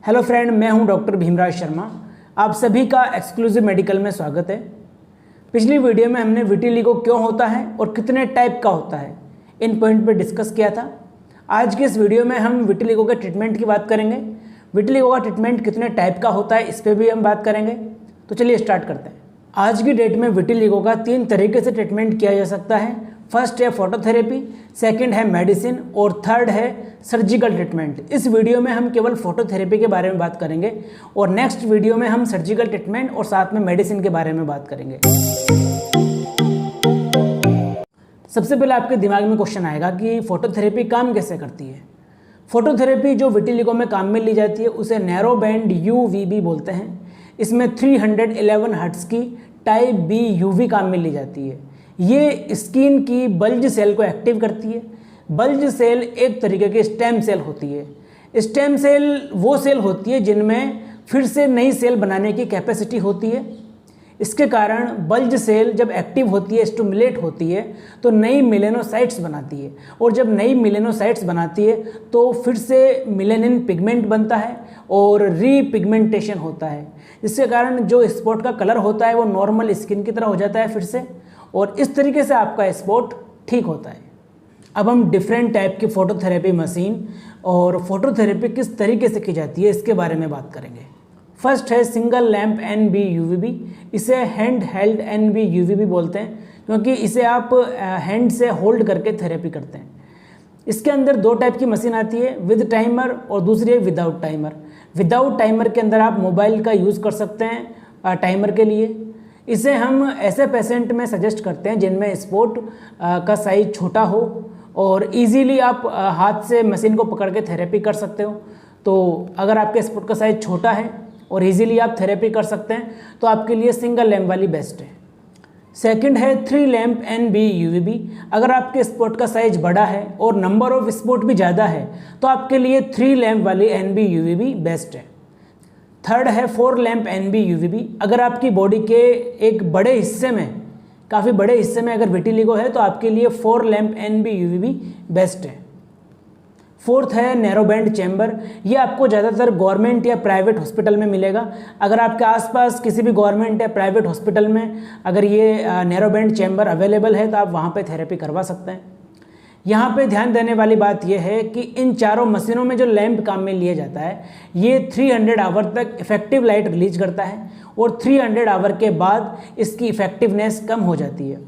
Hello friend, मैं हूं doctor Bhimraj Sharma. आप सभी का एक्सक्लूसिव मेडिकल में स्वागत है। पिछली वीडियो में हमने विटिलिगो क्यों होता है और कितने टाइप का होता है, इन पॉइंट पे डिस्कस किया था। आज के इस वीडियो में हम विटिलिगो के ट्रीटमेंट की बात करेंगे। विटिलिगो का ट्रीटमेंट कितने टाइप का होता है, इस पर भी हम बात करेंगे। तो चलिए स्टार्ट करते हैं। आज की डेट में विटिलिगो का 3 तरीके से ट्रीटमेंट किया जा सकता है। फर्स्ट है फोटोथेरेपी, सेकंड है मेडिसिन और थर्ड है सर्जिकल ट्रीटमेंट। इस वीडियो में हम केवल फोटोथेरेपी के बारे में बात करेंगे और नेक्स्ट वीडियो में हम सर्जिकल ट्रीटमेंट और साथ में मेडिसिन के बारे में बात करेंगे। सबसे पहले आपके दिमाग में क्वेश्चन आएगा कि फोटोथेरेपी काम कैसे करती है। फोटोथेरेपी जो विटिलिगो में काम में ली जाती है उसे नैरो बैंड UVB बोलते हैं। इसमें 311 हर्ट्ज की टाइप B UV काम में ली जाती है। ये स्किन की बल्ज सेल को एक्टिव करती है। बल्ज सेल एक तरीके की स्टेम सेल होती है। स्टेम सेल वो सेल होती है जिनमें फिर से नई सेल बनाने की कैपेसिटी होती है। इसके कारण बल्ज सेल जब एक्टिव होती है, स्टिमुलेट होती है, तो नई मेलेनोसाइट्स बनाती है और जब नई मेलेनोसाइट्स बनाती है तो फिर से मेलेनिन पिगमेंट बनता है और रीपिगमेंटेशन होता है। इसके कारण जो स्पॉट का कलर होता है वो नॉर्मल स्किन की तरह हो जाता है फिर से, और इस तरीके से आपका स्पॉट ठीक होता है। अब हम डिफरेंट टाइप की फोटोथेरेपी मशीन और फोटोथेरेपी किस तरीके से की जाती है इसके बारे में बात करेंगे। फर्स्ट है सिंगल लैंप NB UVB। इसे हैंड हेल्ड NB UVB बोलते हैं क्योंकि इसे आप हैंड से होल्ड करके थेरेपी करते हैं। इसके अंदर 2 टाइप की मशीन आती है, विद टाइमर और दूसरी है विदाउट टाइमर। विदाउट टाइमर के अंदर आप मोबाइल का यूज़ कर सकते हैं टाइमर के लिए। इसे हम ऐसे पेशेंट में सजेस्ट करते हैं जिनमें स्पॉट का साइज छोटा हो और इजीली आप हाथ से मशीन को पकड़ के थेरेपी कर सकते हो। तो अगर आपके स्पॉट का साइज छोटा है और इजीली आप थेरेपी कर सकते हैं तो आपके लिए सिंगल लैंप वाली बेस्ट है। सेकंड है 3 लैंप NB UVB। अगर आपके स्पॉट का साइज बड़ा है और नंबर ऑफ स्पॉट भी ज़्यादा है तो आपके लिए 3 लैंप वाली NB UVB बेस्ट है। थर्ड है 4 लैंप NB UVB। अगर आपकी बॉडी के एक बड़े हिस्से में, काफ़ी बड़े हिस्से में अगर विटिलिगो है तो आपके लिए 4 लैंप NB UVB बेस्ट है। फोर्थ है नैरो बैंड चैम्बर। ये आपको ज़्यादातर गवर्नमेंट या प्राइवेट हॉस्पिटल में मिलेगा। अगर आपके आसपास किसी भी गवर्नमेंट या प्राइवेट हॉस्पिटल में अगर ये नैरो बैंड चैम्बर अवेलेबल है तो आप वहाँ पे थेरेपी करवा सकते हैं। यहाँ पे ध्यान देने वाली बात यह है कि इन चारों मशीनों में जो लैंप काम में लिया जाता है ये 300 आवर तक इफेक्टिव लाइट रिलीज करता है और 300 आवर के बाद इसकी इफेक्टिवनेस कम हो जाती है।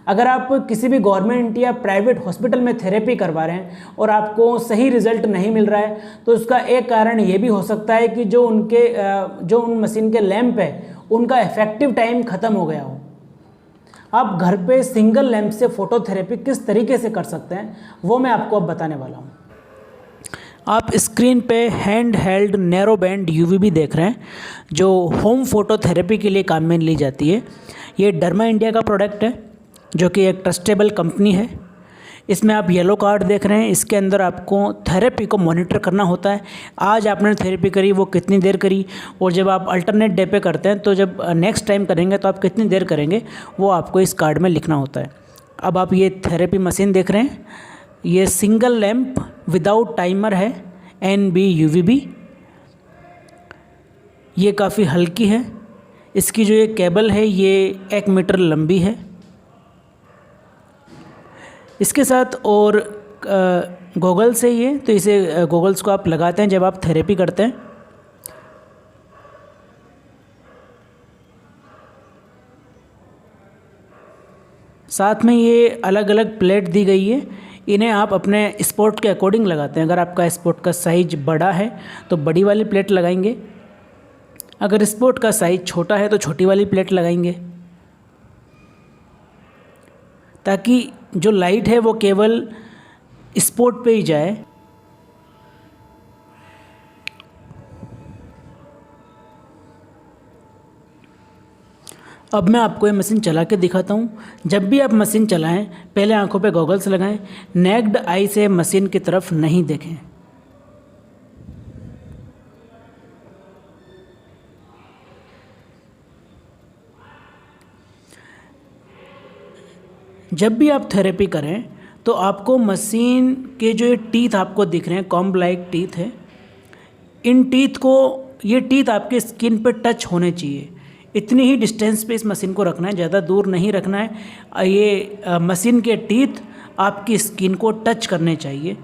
अगर आप किसी भी गवर्नमेंट या प्राइवेट हॉस्पिटल में थेरेपी करवा रहे हैं और आपको सही रिजल्ट नहीं मिल रहा है तो उसका एक कारण ये भी हो सकता है कि जो उन मशीन के लैंप है उनका इफेक्टिव टाइम ख़त्म हो गया हो। आप घर पे सिंगल लैंप से फोटोथेरेपी किस तरीके से कर सकते हैं वो मैं आपको अब बताने वाला हूँ। आप स्क्रीन पे hand held narrow band UVB देख रहे हैं जो होम फोटोथेरेपी के लिए काम में ली जाती है। ये डर्मा इंडिया का प्रोडक्ट है जो कि एक ट्रस्टेबल कंपनी है। इसमें आप येलो कार्ड देख रहे हैं। इसके अंदर आपको थेरेपी को मॉनिटर करना होता है। आज आपने थेरेपी करी वो कितनी देर करी, और जब आप अल्टरनेट डे पे करते हैं तो जब नेक्स्ट टाइम करेंगे तो आप कितनी देर करेंगे वो आपको इस कार्ड में लिखना होता है। अब आप ये थेरेपी मशीन देख रहे हैं, ये सिंगल लैंप विदाउट टाइमर है NB UVB। ये काफ़ी हल्की है। इसकी जो ये केबल है ये 1 मीटर लंबी है। इसके साथ और गॉगल्स है ये, तो इसे गॉगल्स को आप लगाते हैं जब आप थेरेपी करते हैं। साथ में ये अलग अलग प्लेट दी गई है, इन्हें आप अपने स्पॉट के अकॉर्डिंग लगाते हैं। अगर आपका स्पॉट का साइज बड़ा है तो बड़ी वाली प्लेट लगाएंगे, अगर स्पॉट का साइज छोटा है तो छोटी वाली प्लेट लगाएंगे, ताकि जो लाइट है वो केवल स्पॉट पे ही जाए। अब मैं आपको ये मशीन चला के दिखाता हूँ। जब भी आप मशीन चलाएं पहले आंखों पे गॉगल्स लगाएं, नेक्ड आई से मशीन की तरफ नहीं देखें। जब भी आप थेरेपी करें तो आपको मशीन के जो ये टीथ आपको दिख रहे हैं, कॉम्ब लाइक टीथ है, इन टीथ को, ये टीथ आपके स्किन पे टच होने चाहिए, इतनी ही डिस्टेंस पे इस मशीन को रखना है, ज़्यादा दूर नहीं रखना है। ये मशीन के टीथ आपकी स्किन को टच करने चाहिए।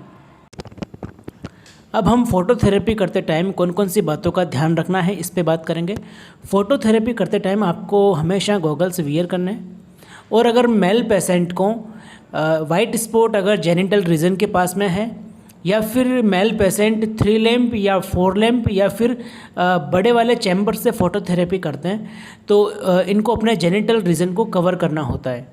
अब हम फोटोथेरेपी करते टाइम कौन कौन सी बातों का ध्यान रखना है इस पे बात करेंगे। फोटोथेरेपी करते टाइम आपको हमेशा गॉगल्स वियर करने हैं, और अगर मेल पेशेंट को वाइट स्पॉट अगर जेनिटल रीजन के पास में है, या फिर मेल पेशेंट 3 लैंप या 4 लैंप या फिर बड़े वाले चैम्बर से फोटोथेरेपी करते हैं, तो इनको अपने जेनिटल रीजन को कवर करना होता है।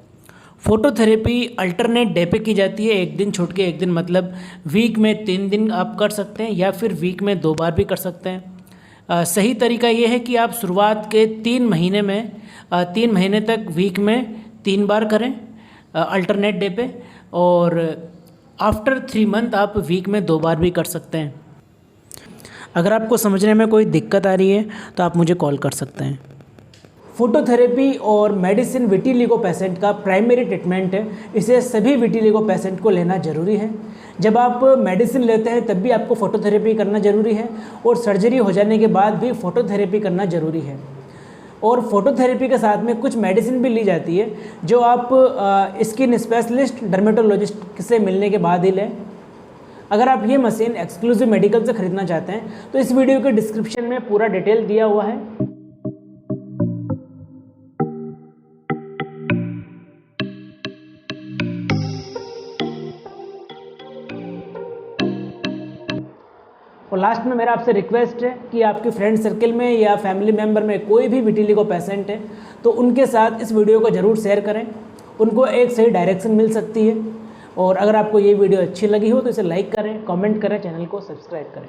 फोटोथेरेपी अल्टरनेट डे पे की जाती है, एक दिन छोड़ के एक दिन, मतलब वीक में 3 दिन आप कर सकते हैं या फिर वीक में 2 बार भी कर सकते हैं। सही तरीका ये है कि आप शुरुआत के 3 महीने में 3 महीने तक वीक में 3 बार करें अल्टरनेट डे पे, और आफ्टर 3 मंथ आप वीक में 2 बार भी कर सकते हैं। अगर आपको समझने में कोई दिक्कत आ रही है तो आप मुझे कॉल कर सकते हैं। फोटोथेरेपी और मेडिसिन विटिलिगो पेशेंट का प्राइमरी ट्रीटमेंट है, इसे सभी विटिलिगो पेशेंट को लेना जरूरी है। जब आप मेडिसिन लेते हैं तब भी आपको फोटोथेरेपी करना जरूरी है, और सर्जरी हो जाने के बाद भी फोटोथेरेपी करना जरूरी है। और फोटोथेरेपी के साथ में कुछ मेडिसिन भी ली जाती है जो आप स्किन स्पेशलिस्ट डर्मेटोलॉजिस्ट से मिलने के बाद ही लें। अगर आप ये मशीन एक्सक्लूसिव मेडिकल से ख़रीदना चाहते हैं तो इस वीडियो के डिस्क्रिप्शन में पूरा डिटेल दिया हुआ है। और लास्ट में मेरा आपसे रिक्वेस्ट है कि आपके फ्रेंड सर्कल में या फैमिली मेम्बर में कोई भी विटिलिगो पेशेंट है तो उनके साथ इस वीडियो को ज़रूर शेयर करें, उनको एक सही डायरेक्शन मिल सकती है। और अगर आपको ये वीडियो अच्छी लगी हो तो इसे लाइक करें, कमेंट करें, चैनल को सब्सक्राइब करें।